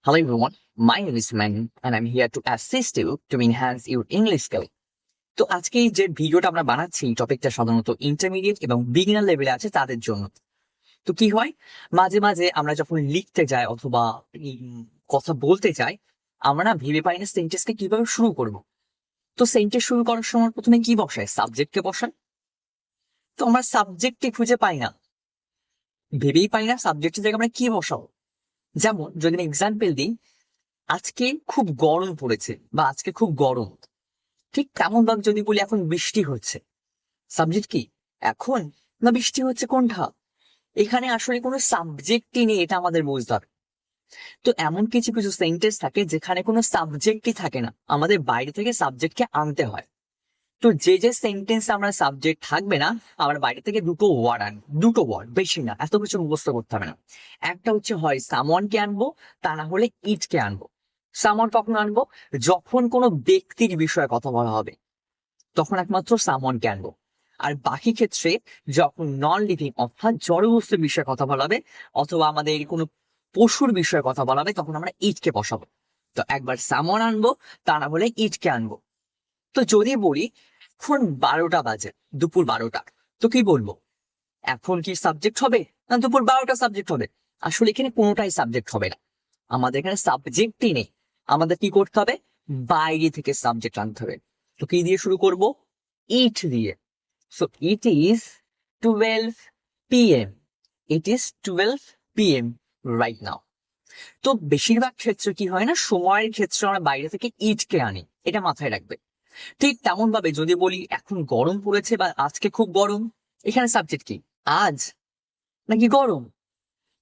Hello everyone, my name is Manu and I'm here to assist you to enhance your English skill. তো আজকে যে ভিডিওটা আমরা বানাচ্ছি টপিকটা সাধারণত ইন্টারমিডিয়েট এবং বিগিনার লেভেলে আছে তাদের জন্য। তো কি হয়, মাঝে মাঝে আমরা যখন লিখতে যাই অথবা কথা বলতে যাই, আমরা না ভেবে পাই না সেন্টেন্সকে কিভাবে শুরু করব। তো সেন্টেন্স শুরু করার সময় প্রথমে কি বসায়? সাবজেক্টকে বসায়। তো আমরা সাবজেক্টে খুঁজে পাই না, ভেবেই পাই না সাবজেক্টের জায়গায় আমরা কি বসাবো। যেমন যদি এক্সাম্পল দিই, আজকে খুব গরম পড়েছে বা আজকে খুব গরম, ঠিক তেমন ভাবে যদি বলি এখন বৃষ্টি হচ্ছে, সাবজেক্ট কি এখন না বৃষ্টি হচ্ছে কোনটা? এখানে আসলে কোনো সাবজেক্টই নেই, এটা আমাদের বুঝতে হবে। তো এমন কিছু কিছু সেন্টেন্স থাকে যেখানে কোনো সাবজেক্টই থাকে না, আমাদের বাইরে থেকে সাবজেক্টকে আনতে হয়। তো যে যে সেন্টেন্স আমরা সাবজেক্ট থাকবে না, আমরা বাইরে থেকে দুটো ওয়ার্ড আনবো, দুটো ওয়ার্ড, বেশি না, এত কিছু মুখস্থ করতে হবে না। একটা হচ্ছে হয় সামওয়ানকে আনবো, তা না হলে ইটকে আনবো। সামওয়ান কখন আনবো? যখন কোনো ব্যক্তির বিষয়ে কথা বলা হবে তখন একমাত্র সামওয়ানকে আনবো। আর বাকি ক্ষেত্রে যখন নন লিভিং অর্থাৎ জড়বস্তুর বিষয়ে কথা বলা হবে অথবা আমাদের কোনো পশুর বিষয়ে কথা বলা হবে তখন আমরা ইটকে বসাবো। তো একবার সামওয়ান আনবো, তা না হলে ইটকে আনবো। তো যদি বলি এখন 12টা বাজে, দুপুর 12টা, তো কি বলবো? এখন কি সাবজেক্ট হবে না দুপুর 12টা সাবজেক্ট হবে? আসলে এখানে কোনোটাই সাবজেক্ট হবে না, আমাদের এখানে সাবজেক্টই নেই। আমাদের কি করতে হবে? বাইরে থেকে সাবজেক্ট আনতে হবে। তো কি দিয়ে শুরু করব? ইট দিয়ে। So it is 12 p.m. It is 12 p.m. Right now. তো বেশিরভাগ ক্ষেত্রে কি হয় না, সময়ের ক্ষেত্রে আমরা বাইরে থেকে ইটকে আনি, এটা মাথায় রাখবে। ঠিক তেমন ভাবে যদি বলি এখন গরম পড়েছে বা আজকে খুব গরম, এখানে সাবজেক্ট কি? আজ নাকি গরম?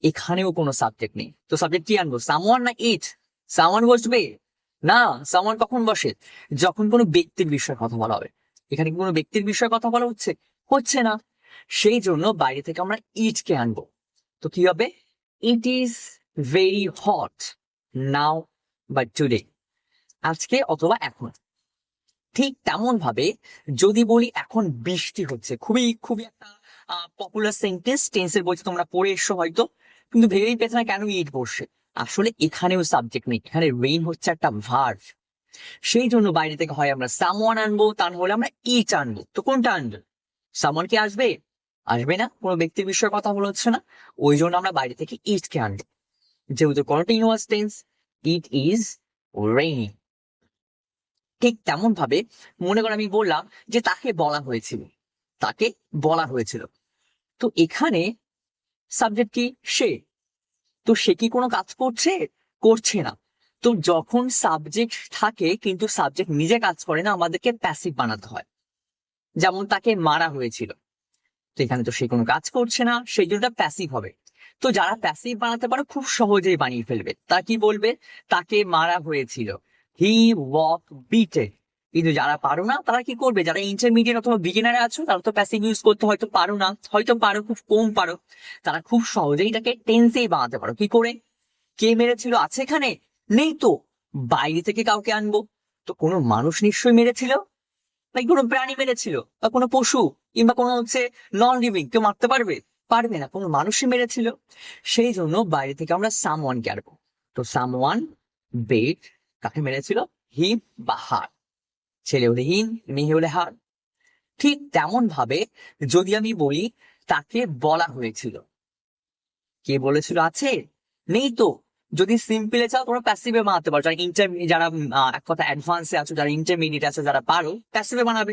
এখানেও কোনো সাবজেক্ট নেই। তো সাবজেক্ট কি আনবো? সামওয়ান না ইট? সামওয়ান বসবে না। সামওয়ান কখন বসে? যখন কোনো ব্যক্তির বিষয়ে কথা বলা হবে। এখানে কি কোনো ব্যক্তির বিষয়ে কথা বলা হচ্ছে? হচ্ছে না। সেই জন্য বাইরে থেকে আমরা ইটকে আনবো। তো কি হবে? ইট ইজ ভেরি হট নাও বা টুডে, আজকে অথবা এখন। ঠিক তেমন ভাবে যদি বলি এখন বৃষ্টি হচ্ছে, খুবই খুবই একটা পপুলার সেন্টেন্স, টেন্সের বইতে তোমরা পড়ে এসো হয়তো, কিন্তু ভেবেই পেছ না কেন ইট বসে। আসলে এখানেও সাবজেক্ট নেই, এখানে রেইন হচ্ছে একটা ভার্ব। সেই জন্য বাইরে থেকে হয় আমরা সামওয়ান আনবো, তা না হলে আমরা ইট আনবো। তো কোনটা আনবো? সামওয়ান কি আসবে? আসবে না, কোনো ব্যক্তির বিষয়ে কথা বলা হচ্ছে না। ওই জন্য আমরা বাইরে থেকে ইটকে আনবো। যেহেতু continuous tense, it is raining. ঠিক তেমন ভাবে মনে করো আমি বললাম যে তাকে বলা হয়েছিল, তাকে বলা হয়েছিল। তো এখানে সাবজেক্ট কি? সে। তো সে কি কোনো কাজ করছে? করছে না। তো যখন সাবজেক্ট থাকে কিন্তু সাবজেক্ট নিজে কাজ করে না, আমাদেরকে প্যাসিভ বানাতে হয়। যেমন তাকে মারা হয়েছিল, তো এখানে তো সে কোনো কাজ করছে না, সেই জন্য প্যাসিভ হবে। তো যারা প্যাসিভ বানাতে পারে খুব সহজেই বানিয়ে ফেলবে। তা কি বলবে? তাকে মারা হয়েছিল, হি ওয়াজ বিটেন। কিন্তু যারা পারো না তারা কি করবে? যারা ইন্টারমিডিয়েট অথবা বিগিনারে আছো তারা তো প্যাসিভ ইউজ করতে হয়তো পারো না, হয়তো পারো খুব কম পারো, তারা খুব সহজেই এটাকে টেন্সেই বানাতে পারো। কি করে? কে মেরেছিল আছে এখানে? নেই তো, বাইরে থেকে কাউকে আনবো। তো কোনো মানুষ নিশ্চয়ই মেরেছিল, নাকি কোনো প্রাণী মেরেছিল বা কোনো পশু কিংবা কোনো হচ্ছে নন লিভিং, কেউ মারতে পারবে? পারবে না, কোনো মানুষই মেরেছিল। সেই জন্য বাইরে থেকে আমরা সামওয়ানকে আনবো। তো সামওয়ান বেট, কাকে মেরেছিল? হিম বা হার। ছেলে হলে হিম, মেয়ে হলে হার। ঠিক তেমন ভাবে যদি আমি বলি তাকে বলা হয়েছিল, কে বলেছিল আছে? নেই তো। যদি সিম্পলে চাও তোমরা প্যাসিভে বানাতে পারো, যারা যারা এক কথা অ্যাডভান্সে আছো, যারা ইন্টারমিডিয়েট আছে, যারা পারো প্যাসিভে বানাবে।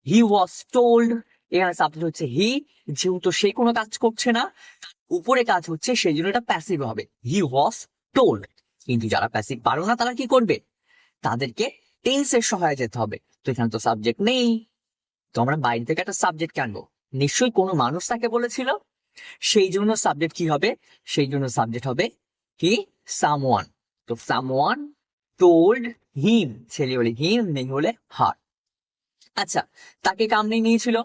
হি ওয়াজ টোল্ড, এখানে সাবজেক্ট হচ্ছে হি, যেহেতু সে কোনো কাজ করছে না, উপরে কাজ হচ্ছে, সেই জন্য এটা প্যাসিভ হবে, হি ওয়াজ টোল্ড। কিন্তু যারা প্যাসিভ পারো না তারা কি করবে? তাদেরকে টেন্সের সহায় যেতে হবে। তো এখানে তো সাবজেক্ট নেই, তো আমরা বাইরে থেকে একটা সাবজেক্ট আনবো। নিশ্চয়ই কোনো মানুষ তাকে বলেছিল, সেই জন্য সাবজেক্ট কি হবে? সেই জন্য সাবজেক্ট হবে কি? সামওয়ান। তো সামওয়ান টোল্ড হিম, ছেলে হলে হিম, মেয়ে হলে হার। আচ্ছা, তাকে কামড়ে নিয়েছিল,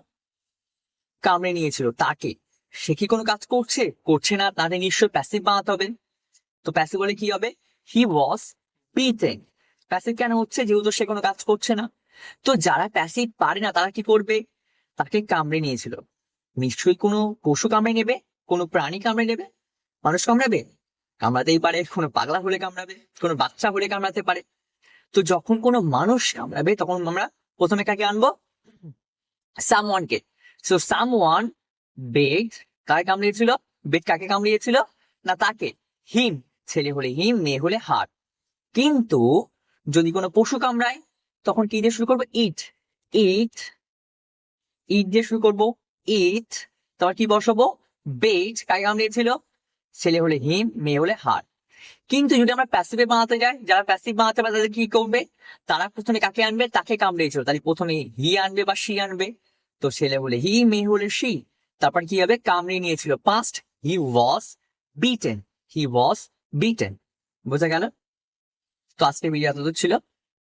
কামড়ে নিয়েছিল তাকে, সে কি কোনো কাজ করছে? করছে না, তাহলে নিশ্চয়ই প্যাসিভ বানাতে হবে। তো প্যাসিভ বলে কি হবে? হি ওয়াজ বিটেন। প্যাসিভ কেন হচ্ছে? যেহেতু সে কোনো কাজ করছে না। তো যারা প্যাসিভ পারে না তারা কি করবে? তাকে কামড়ে নিয়েছিল, নিশ্চয়ই কোনো পশু কামড়ে নেবে, কোনো প্রাণী কামড়ে নেবে, মানুষ কামড়াবে? কামড়াতেই পারে, কোনো পাগলা হলে কামড়াবে, কোনো বাচ্চা হলে কামড়াতে পারে। তো যখন কোনো মানুষ কামড়াবে তখন আমরা প্রথমে কাকে আনবো? সামওয়ানকে। সো সামওয়ান বেট কাকে কামড়িয়েছিল? বেট কাকে কামড়িয়েছিল? না তাকে, হিম। ছেলে হলে হিম, মেয়ে হলে হার। কিন্তু যদি কোনো পশু কামড়ায় তখন কি দিয়ে শুরু করবো? ইট। ইট, ইট দিয়ে শুরু করবো। ইট, তারপর কি বসাবো? বেট কাকে কামড়িয়েছিল? ছেলে হলে হিম, মেয়ে হলে হার। কিন্তু যদি আমরা প্যাসিভে বানাতে যাই, যারা প্যাসিভ বানাতে পারে তাদের কি করবে? তারা প্রথমে কাকে আনবে? তাকে কামড়িয়েছিল, তাহলে প্রথমে হি আনবে বা সি আনবে। তো ছেলে হলে হি, মেয়ে হলে সি। তারপর কি হবে? কামড়িয়ে নিয়েছিল, পাস্ট, হি ওয়াজ বিটেন। হি ওয়াজ বিটেন। বোঝা গেল? তো আজকের ভিডিও এতদূর ছিল।